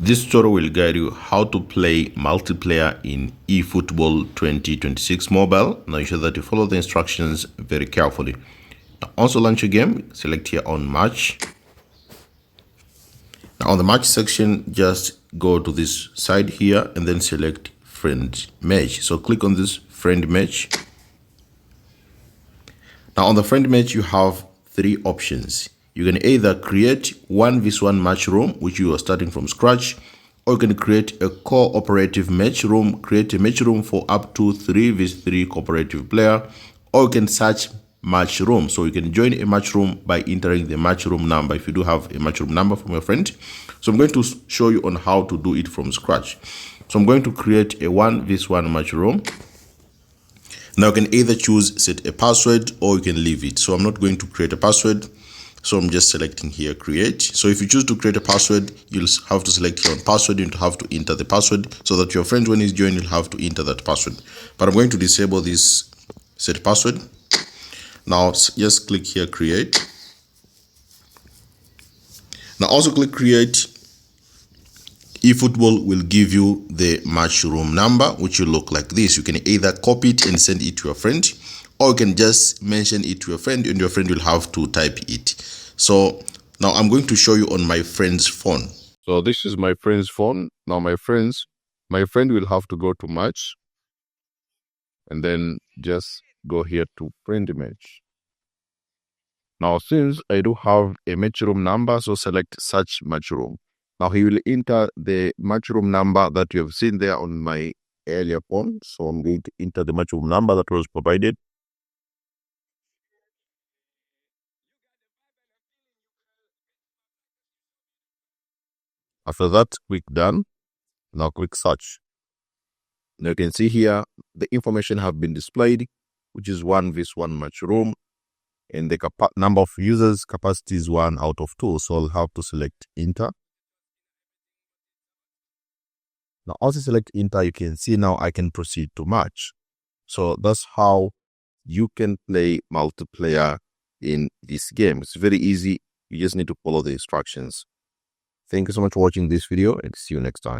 This tutorial will guide you how to play multiplayer in eFootball 2026 mobile. Now ensure that you follow the instructions very carefully. Now also launch your game, select here on match. Now on the match section, just go to this side here and then select friend match. So click on this friend match. Now on the friend match, you have three options. You can either create 1v1 match room, which you are starting from scratch, or you can create a cooperative match room, create a match room for up to 3v3 cooperative player, or you can search match room. So you can join a match room by entering the match room number if you do have a match room number from your friend. So I'm going to show you on how to do it from scratch. So I'm going to create a 1v1 match room. Now you can either choose set a password or you can leave it. So I'm not going to create a password. So I'm just selecting here create. So if you choose to create a password, you'll have to select here on password. You have to enter the password so that your friend, when he's joined, will have to enter that password. But I'm going to disable this set password. Now just click here create. Now also click create. eFootball will give you the match room number, which will look like this. You can either copy it and send it to your friend, or you can just mention it to your friend and your friend will have to type it. So now I'm going to show you on my friend's phone. So this is my friend's phone. Now my friend will have to go to match and then just go here to friend match. Now since I do have a match room number, so select search match room. Now he will enter the match room number that you have seen there on my earlier phone. So I'm going to enter the match room number that was provided. After that, click done. Now click search. Now you can see here the information have been displayed, which is 1v1 match room, and the number of users capacity is 1 out of 2. So I'll have to select enter. Now, also select enter, you can see now I can proceed to match. So that's how you can play multiplayer in this game. It's very easy. You just need to follow the instructions. Thank you so much for watching this video and see you next time.